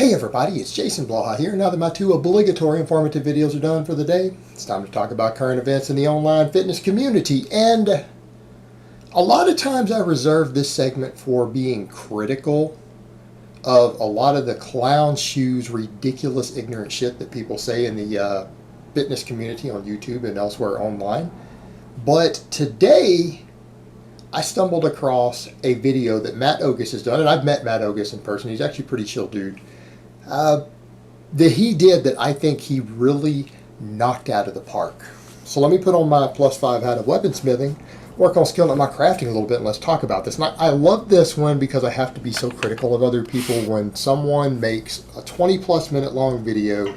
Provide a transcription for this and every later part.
Hey everybody, it's Jason Blaha here. Now that my two obligatory informative videos are done for the day, it's time to talk about current events in the online fitness community. And a lot of times I reserve this segment for being critical of a lot of the clown shoes, ridiculous, ignorant shit that people say in the fitness community on YouTube and elsewhere online. But today, I stumbled across a video that Matt Ogus has done, and I've met Matt Ogus in person. He's actually a pretty chill dude. That he did that I think he really knocked out of the park. So let me put on my +5 hat of weaponsmithing, work on skilling up my crafting a little bit, and let's talk about this. And I love this one because I have to be so critical of other people when someone makes a 20+ minute long video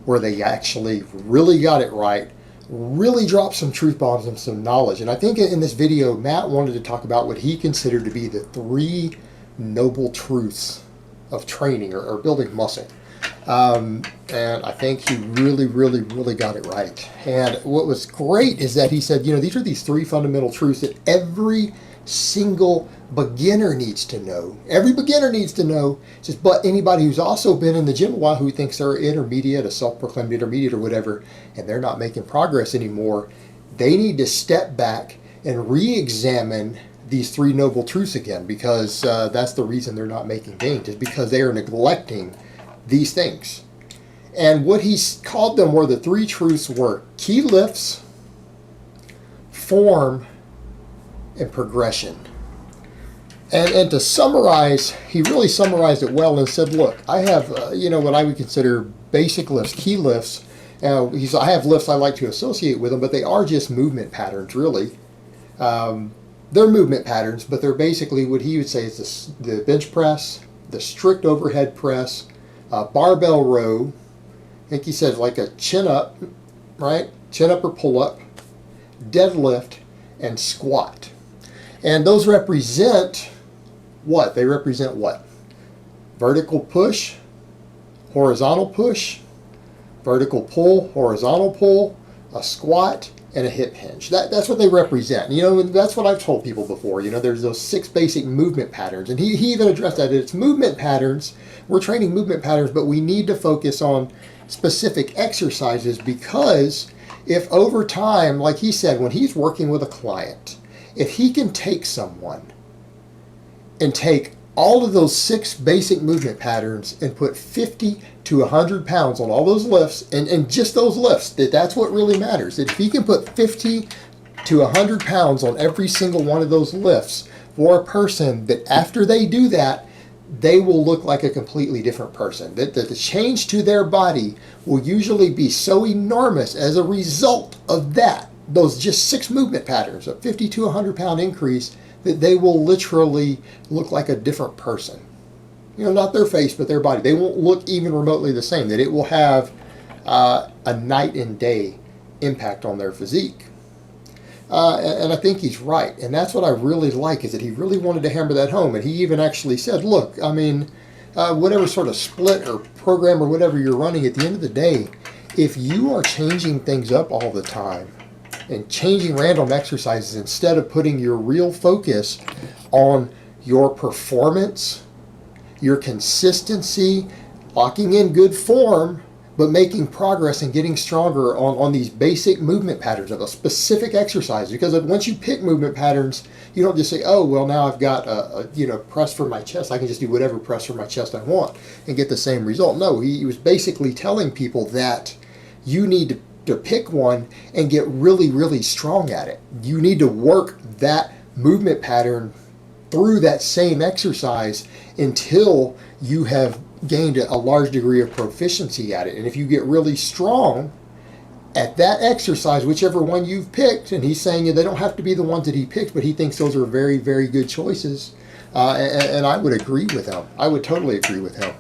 where they actually really got it right, really dropped some truth bombs and some knowledge. And I think in this video, Matt wanted to talk about what he considered to be the 3 noble truths of training or building muscle. And I think he really got it right. And what was great is that he said, these are these 3 fundamental truths that every single beginner needs to know. Every beginner needs to know. But anybody who's also been in the gym a while, who thinks they're intermediate, a self-proclaimed intermediate or whatever, and they're not making progress anymore, they need to step back and re-examine these 3 noble truths again, because that's the reason they're not making gains, is because they are neglecting these things. And what he called them were the 3 truths were key lifts, form, and progression. And to summarize, he really summarized it well and said, look, I have, what I would consider basic lifts, key lifts. He said, I have lifts I like to associate with them, but they are just movement patterns, really. They're movement patterns, but they're basically what he would say is the bench press, the strict overhead press, barbell row. I think he said like a chin up, right? Chin up or pull up, deadlift, and squat. And those represent what? They represent what? Vertical push, horizontal push, vertical pull, horizontal pull, a squat, and a hip hinge. That's what they represent. That's what I've told people before. There's those 6 basic movement patterns. And he even addressed that. It's movement patterns. We're training movement patterns, but we need to focus on specific exercises, because if over time, like he said, when he's working with a client, if he can take someone and take all of those 6 basic movement patterns and put 50 to 100 pounds on all those lifts, and just those lifts, that's what really matters. If he can put 50 to 100 pounds on every single one of those lifts for a person, that after they do that, they will look like a completely different person. That the change to their body will usually be so enormous as a result of that, those just 6 movement patterns, a 50 to 100 pound increase, that they will literally look like a different person. Not their face, but their body. They won't look even remotely the same. That it will have a night and day impact on their physique. And I think he's right. And that's what I really like, is that he really wanted to hammer that home. And he even actually said, look, whatever sort of split or program or whatever you're running, at the end of the day, if you are changing things up all the time and changing random exercises instead of putting your real focus on your performance, your consistency, locking in good form, but making progress and getting stronger on these basic movement patterns of a specific exercise. Because once you pick movement patterns, you don't just say, oh, well, now I've got a press for my chest. I can just do whatever press for my chest I want and get the same result. No, he was basically telling people that you need to pick one and get really strong at it. You need to work that movement pattern through that same exercise until you have gained a large degree of proficiency at it. And if you get really strong at that exercise, whichever one you've picked, and he's saying they don't have to be the ones that he picked, but he thinks those are very good choices. And I would agree with him. I would totally agree with him.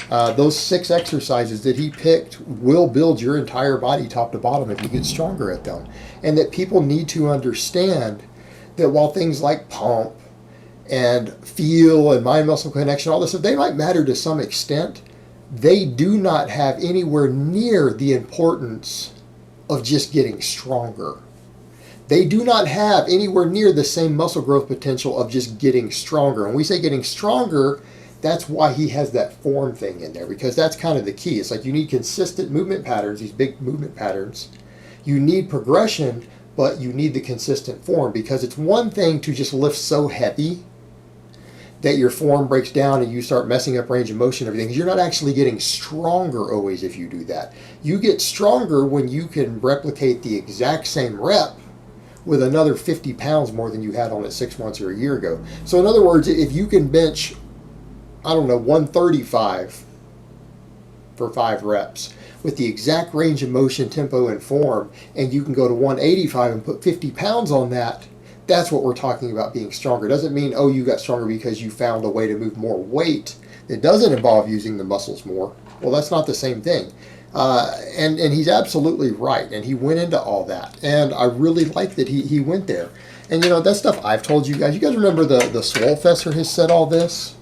Those 6 exercises that he picked will build your entire body top to bottom if you get stronger at them. And that people need to understand that while things like pump and feel and mind-muscle connection, all this stuff, they might matter to some extent, they do not have anywhere near the importance of just getting stronger. They do not have anywhere near the same muscle growth potential of just getting stronger. And we say getting stronger, That's why he has that form thing in there, because that's kind of the key. It's like you need consistent movement patterns, these big movement patterns. You need progression, but you need the consistent form, because it's one thing to just lift so heavy that your form breaks down and you start messing up range of motion and everything. You're not actually getting stronger always if you do that. You get stronger when you can replicate the exact same rep with another 50 pounds more than you had on it 6 months or a year ago. So in other words, if you can bench, I don't know, 135 for 5 reps with the exact range of motion, tempo, and form, and you can go to 185 and put 50 pounds on that, that's what we're talking about being stronger. It doesn't mean, oh, you got stronger because you found a way to move more weight that doesn't involve using the muscles more. Well, that's not the same thing. And he's absolutely right. And he went into all that. And I really like that he went there. And, that stuff I've told you guys. You guys remember the Swolefessor has said all this?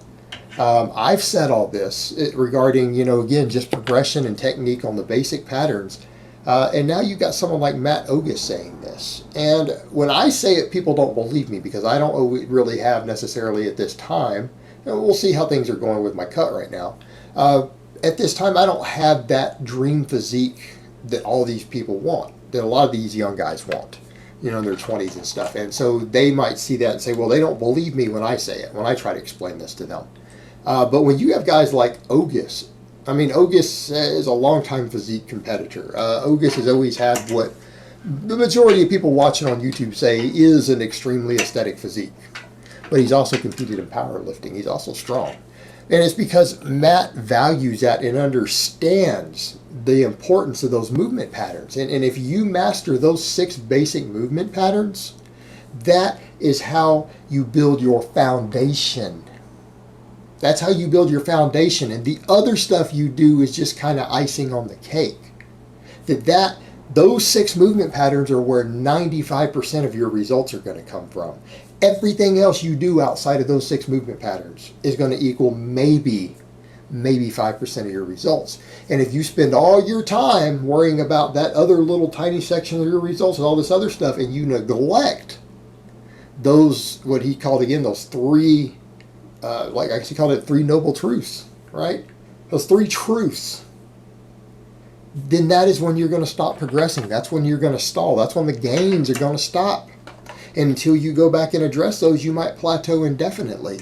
I've said all this regarding, again, just progression and technique on the basic patterns. And now you've got someone like Matt Ogus saying this. And when I say it, people don't believe me because I don't really have necessarily at this time. We'll see how things are going with my cut right now. At this time, I don't have that dream physique that all these people want, that a lot of these young guys want, in their 20s and stuff. And so they might see that and say, well, they don't believe me when I say it, when I try to explain this to them. But when you have guys like Ogus, Ogus is a longtime physique competitor. Ogus has always had what the majority of people watching on YouTube say is an extremely aesthetic physique. But he's also competed in powerlifting. He's also strong. And it's because Matt values that and understands the importance of those movement patterns. And if you master those 6 basic movement patterns, that is how you build your foundation. That's how you build your foundation. And the other stuff you do is just kind of icing on the cake. Those 6 movement patterns are where 95% of your results are going to come from. Everything else you do outside of those 6 movement patterns is going to equal maybe 5% of your results. And if you spend all your time worrying about that other little tiny section of your results and all this other stuff, and you neglect those, what he called again, those 3, like I guess he called it 3 noble truths, right? Those 3 truths. Then that is when you're going to stop progressing. That's when you're going to stall. That's when the gains are going to stop. And until you go back and address those, you might plateau indefinitely.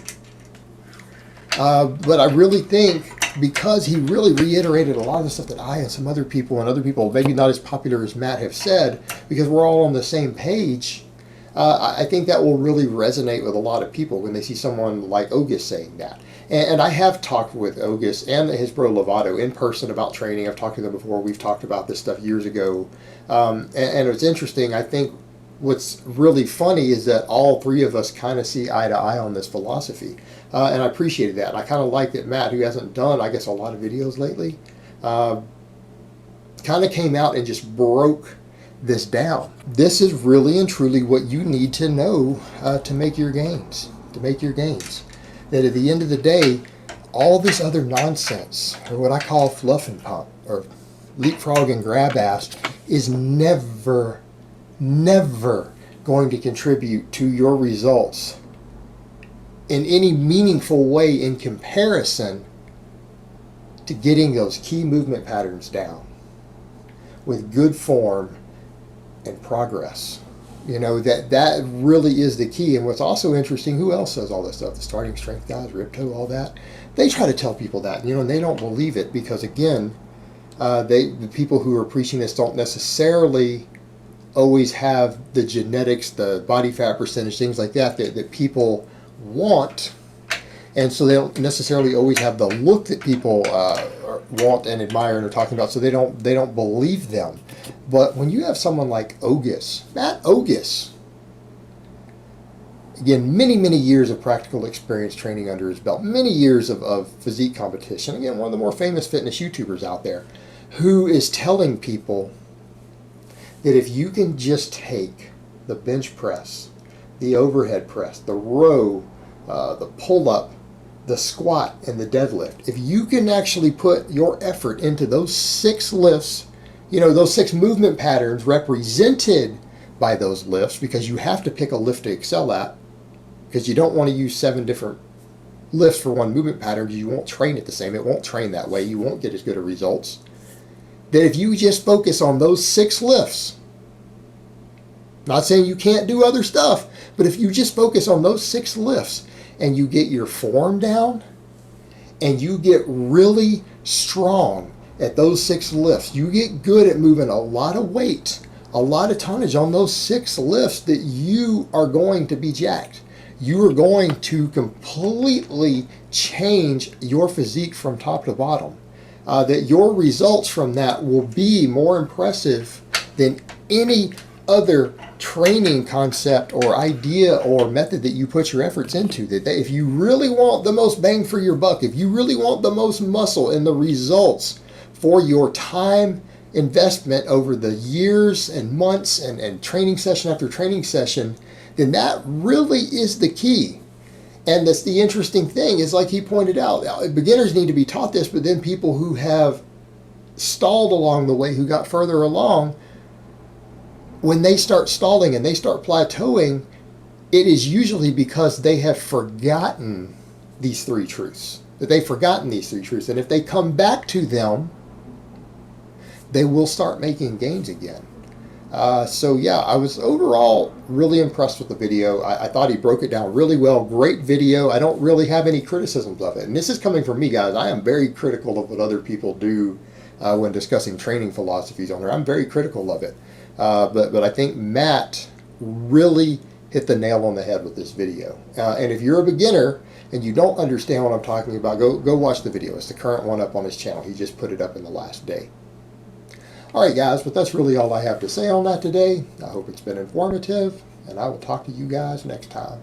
But I really think, because he really reiterated a lot of the stuff that I and some other people, maybe not as popular as Matt, have said, because we're all on the same page, I think that will really resonate with a lot of people when they see someone like Ogus saying that. And I have talked with Ogus and his bro Lovato in person about training. I've talked to them before. We've talked about this stuff years ago. And it's interesting. I think what's really funny is that all 3 of us kind of see eye to eye on this philosophy. And I appreciated that. And I kind of like that Matt, who hasn't done, I guess, a lot of videos lately, kind of came out and just broke this down. This is really and truly what you need to know to make your gains. That at the end of the day, all this other nonsense, or what I call fluff and pump, or leapfrog and grab ass, is never going to contribute to your results in any meaningful way in comparison to getting those key movement patterns down with good form and progress. That really is the key. And what's also interesting, who else says all this stuff? The starting strength guys, Ripto, all that. They try to tell people that, and they don't believe it because, again, the people who are preaching this don't necessarily always have the genetics, the body fat percentage, things like that people want. And so they don't necessarily always have the look that people want and admire and are talking about, so they don't believe them. But when you have someone like Ogus, Matt Ogus, again, many years of practical experience training under his belt, many years of physique competition, again, one of the more famous fitness YouTubers out there, who is telling people that if you can just take the bench press, the overhead press, the row, the pull-up, the squat, and the deadlift, if you can actually put your effort into those 6 lifts, those 6 movement patterns represented by those lifts, because you have to pick a lift to excel at, because you don't want to use 7 different lifts for one movement pattern, you won't train it the same. It won't train that way. You won't get as good of results. That if you just focus on those 6 lifts, not saying you can't do other stuff, but if you just focus on those 6 lifts and you get your form down and you get really strong at those 6 lifts, you get good at moving a lot of weight, a lot of tonnage on those 6 lifts, that you are going to be jacked. You are going to completely change your physique from top to bottom. That your results from that will be more impressive than any other training concept or idea or method that you put your efforts into. That if you really want the most bang for your buck, if you really want the most muscle and the results for your time investment over the years and months and training session after training session, then that really is the key. And that's the interesting thing, is like he pointed out, beginners need to be taught this, but then people who have stalled along the way, who got further along, when they start stalling and they start plateauing, it is usually because they have forgotten these 3 truths. That they've forgotten these 3 truths. And if they come back to them, they will start making gains again. So yeah, I was overall really impressed with the video. I thought he broke it down really well. Great video. I don't really have any criticisms of it. And this is coming from me, guys. I am very critical of what other people do when discussing training philosophies on there. I'm very critical of it. But I think Matt really hit the nail on the head with this video. And if you're a beginner and you don't understand what I'm talking about, go watch the video. It's the current one up on his channel. He just put it up in the last day. Alright guys, but that's really all I have to say on that today. I hope it's been informative, and I will talk to you guys next time.